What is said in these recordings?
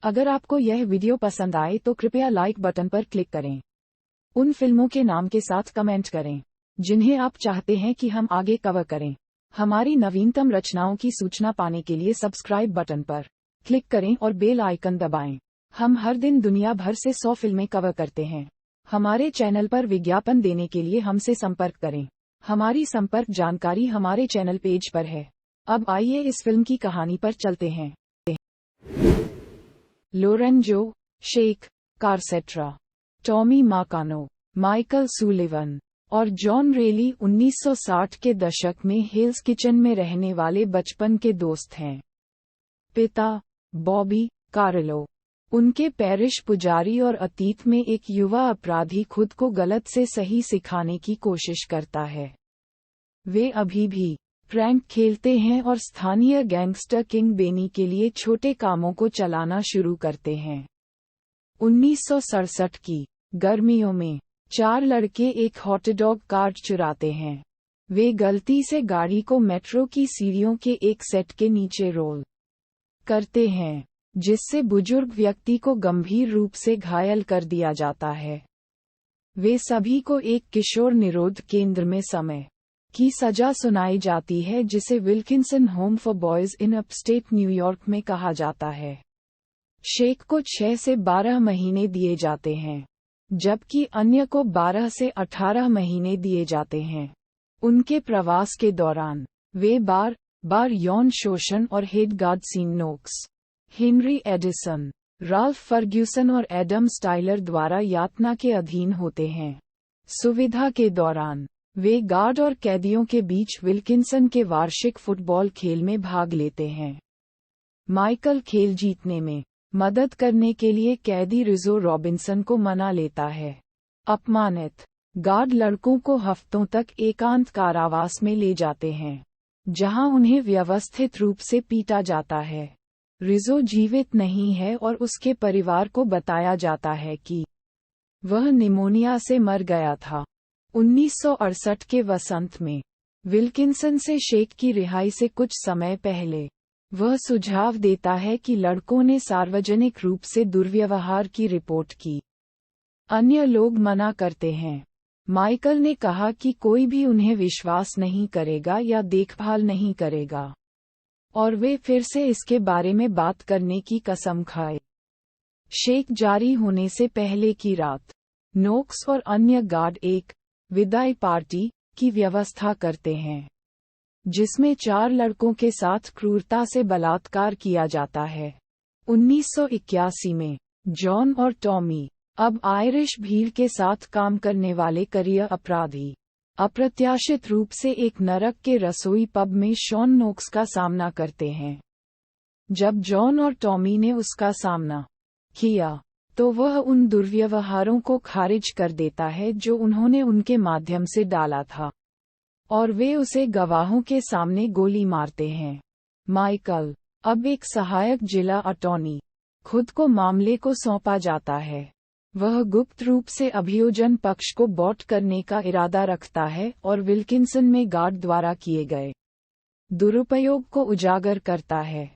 अगर आपको यह वीडियो पसंद आए तो कृपया लाइक बटन पर क्लिक करें। उन फिल्मों के नाम के साथ कमेंट करें जिन्हें आप चाहते हैं कि हम आगे कवर करें। हमारी नवीनतम रचनाओं की सूचना पाने के लिए सब्सक्राइब बटन पर क्लिक करें और बेल आइकन दबाएं। हम हर दिन दुनिया भर से 100 फिल्में कवर करते हैं। हमारे चैनल पर विज्ञापन देने के लिए हमसे संपर्क करें। हमारी संपर्क जानकारी हमारे चैनल पेज पर है। अब आइए इस फिल्म की कहानी पर चलते हैं। Lorenzo, Shakes, Carcaterra, Tommy Marcano, Michael Sullivan और जॉन रेली 1960 के दशक में हेल्स किचन में रहने वाले बचपन के दोस्त हैं। पिता बॉबी कार्लो उनके पैरिश पुजारी और अतीत में एक युवा अपराधी खुद को गलत से सही सिखाने की कोशिश करता है। वे अभी भी प्रैंक खेलते हैं और स्थानीय गैंगस्टर किंग बेनी के लिए छोटे कामों को चलाना शुरू करते हैं। 1967 की गर्मियों में 4 लड़के एक हॉटडॉग कार्ट चुराते हैं। वे गलती से गाड़ी को मेट्रो की सीढ़ियों के एक सेट के नीचे रोल करते हैं, जिससे बुजुर्ग व्यक्ति को गंभीर रूप से घायल कर दिया जाता है। वे सभी को एक किशोर निरोध केंद्र में समय की सजा सुनाई जाती है, जिसे Wilkinson home for boys in upstate New York में कहा जाता है। शेक को 6 से 12 महीने दिए जाते हैं, जबकि अन्य को 12 से 18 महीने दिए जाते हैं। उनके प्रवास के दौरान वे बार बार यौन शोषण और head guard Sean Nokes, Henry Addison, Ralph Ferguson और एडम स्टाइलर द्वारा यातना के अधीन होते हैं। सुविधा के दौरान वे गार्ड और कैदियों के बीच विल्किंसन के वार्षिक फुटबॉल खेल में भाग लेते हैं। माइकल खेल जीतने में मदद करने के लिए कैदी रिजो रॉबिन्सन को मना लेता है। अपमानित गार्ड लड़कों को हफ्तों तक एकांत कारावास में ले जाते हैं, जहां उन्हें व्यवस्थित रूप से पीटा जाता है। रिजो जीवित नहीं है और उसके परिवार को बताया जाता है कि वह निमोनिया से मर गया था। 1968 के वसंत में विल्किंसन से शेक की रिहाई से कुछ समय पहले वह सुझाव देता है कि लड़कों ने सार्वजनिक रूप से दुर्व्यवहार की रिपोर्ट की। अन्य लोग मना करते हैं। माइकल ने कहा कि कोई भी उन्हें विश्वास नहीं करेगा या देखभाल नहीं करेगा, और वे फिर से इसके बारे में बात करने की कसम खाए। शेक जारी होने से पहले की रात नोक्स और अन्य गार्ड एक विदाई पार्टी की व्यवस्था करते हैं, जिसमें 4 लड़कों के साथ क्रूरता से बलात्कार किया जाता है। 1981 में जॉन और टॉमी, अब आयरिश भीड़ के साथ काम करने वाले करियर अपराधी, अप्रत्याशित रूप से एक नरक के रसोई पब में शॉन नोक्स का सामना करते हैं। जब जॉन और टॉमी ने उसका सामना किया तो वह उन दुर्व्यवहारों को खारिज कर देता है जो उन्होंने उनके माध्यम से डाला था, और वे उसे गवाहों के सामने गोली मारते हैं। माइकल, अब एक सहायक जिला अटॉर्नी, खुद को मामले को सौंपा जाता है। वह गुप्त रूप से अभियोजन पक्ष को बॉट करने का इरादा रखता है और विल्किंसन में गार्ड द्वारा किए गए दुरुपयोग को उजागर करता है।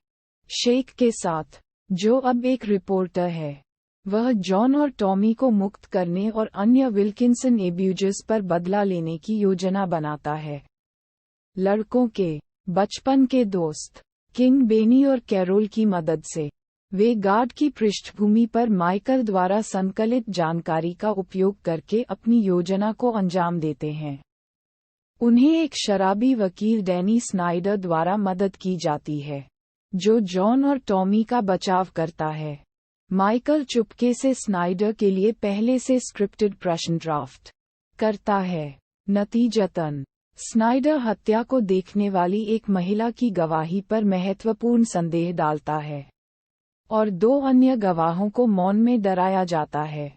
शेक के साथ, जो अब एक रिपोर्टर है, वह जॉन और टॉमी को मुक्त करने और अन्य विल्किंसन एब्यूजर्स पर बदला लेने की योजना बनाता है। लड़कों के बचपन के दोस्त किंग बेनी और कैरोल की मदद से वे गार्ड की पृष्ठभूमि पर माइकल द्वारा संकलित जानकारी का उपयोग करके अपनी योजना को अंजाम देते हैं। उन्हें एक शराबी वकील डैनी स्नाइडर द्वारा मदद की जाती है, जो जॉन और टॉमी का बचाव करता है। माइकल चुपके से स्नाइडर के लिए पहले से स्क्रिप्टेड प्रश्न ड्राफ्ट करता है। नतीजतन, स्नाइडर हत्या को देखने वाली एक महिला की गवाही पर महत्वपूर्ण संदेह डालता है, और 2 अन्य गवाहों को मौन में डराया जाता है।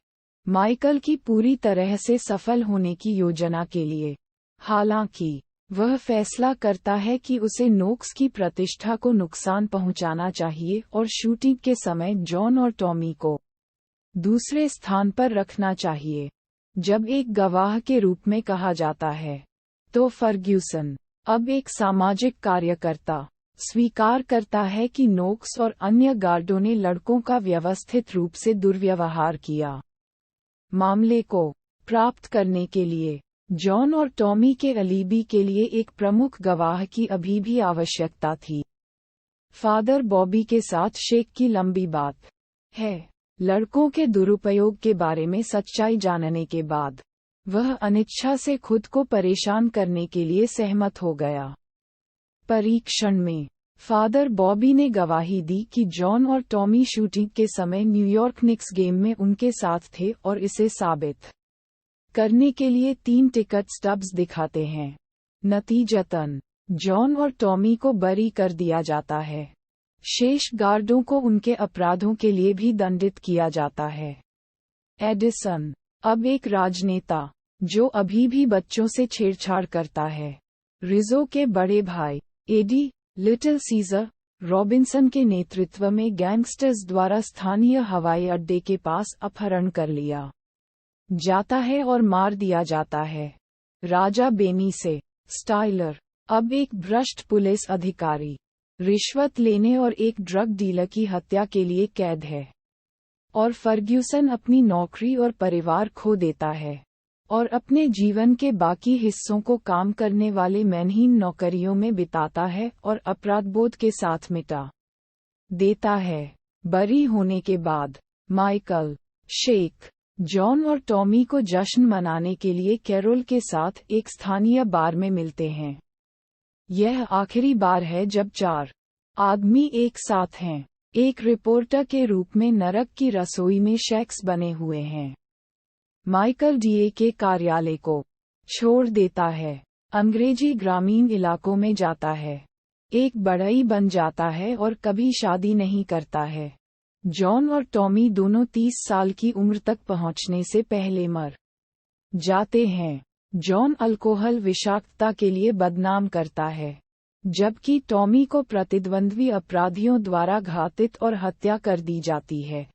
माइकल की पूरी तरह से सफल होने की योजना के लिए, हालांकि, वह फैसला करता है कि उसे नोक्स की प्रतिष्ठा को नुकसान पहुंचाना चाहिए और शूटिंग के समय जॉन और टॉमी को दूसरे स्थान पर रखना चाहिए। जब एक गवाह के रूप में कहा जाता है, तो फर्ग्यूसन, अब एक सामाजिक कार्यकर्ता, स्वीकार करता है कि नोक्स और अन्य गार्डों ने लड़कों का व्यवस्थित रूप से दुर्व्यवहार किया। मामले को प्राप्त करने के लिए जॉन और टॉमी के अलीबी के लिए एक प्रमुख गवाह की अभी भी आवश्यकता थी। फादर बॉबी के साथ शेक की लंबी बात है। लड़कों के दुरुपयोग के बारे में सच्चाई जानने के बाद वह अनिच्छा से खुद को परेशान करने के लिए सहमत हो गया। परीक्षण में फादर बॉबी ने गवाही दी कि जॉन और टॉमी शूटिंग के समय न्यूयॉर्क निक्स गेम में उनके साथ थे और इसे साबित करने के लिए 3 टिकट स्टब्स दिखाते हैं। नतीजतन जॉन और टॉमी को बरी कर दिया जाता है। शेष गार्डों को उनके अपराधों के लिए भी दंडित किया जाता है। एडिसन अब एक राजनेता जो अभी भी बच्चों से छेड़छाड़ करता है। रिजो के बड़े भाई एडी लिटिल सीजर रॉबिन्सन के नेतृत्व में गैंगस्टर्स द्वारा स्थानीय हवाई अड्डे के पास अपहरण कर लिया जाता है और मार दिया जाता है। राजा बेनी से स्टाइलर अब एक भ्रष्ट पुलिस अधिकारी, रिश्वत लेने और एक ड्रग डीलर की हत्या के लिए कैद है, और फर्ग्यूसन अपनी नौकरी और परिवार खो देता है और अपने जीवन के बाकी हिस्सों को काम करने वाले मेहनहीन नौकरियों में बिताता है और अपराधबोध के साथ मिटा देता है। बरी होने के बाद माइकल, शेक, जॉन और टॉमी को जश्न मनाने के लिए कैरोल के साथ एक स्थानीय बार में मिलते हैं। यह आखिरी बार है जब 4 आदमी एक साथ हैं। एक रिपोर्टर के रूप में नरक की रसोई में शेक्स बने हुए हैं। माइकल डीए के कार्यालय को छोड़ देता है, अंग्रेजी ग्रामीण इलाकों में जाता है, एक बढ़ई बन जाता है और कभी शादी नहीं करता है। जॉन और टॉमी दोनों 30 साल की उम्र तक पहुंचने से पहले मर जाते हैं। जॉन अल्कोहल विषाक्तता के लिए बदनाम करता है, जबकि टॉमी को प्रतिद्वंद्वी अपराधियों द्वारा घातित और हत्या कर दी जाती है।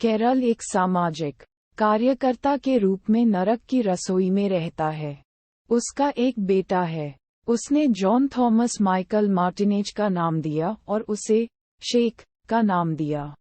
कैरल एक सामाजिक कार्यकर्ता के रूप में नरक की रसोई में रहता है। उसका एक बेटा है। उसने जॉन थॉमस माइकल मार्टिनेज का नाम दिया और उसे शेक का नाम दिया।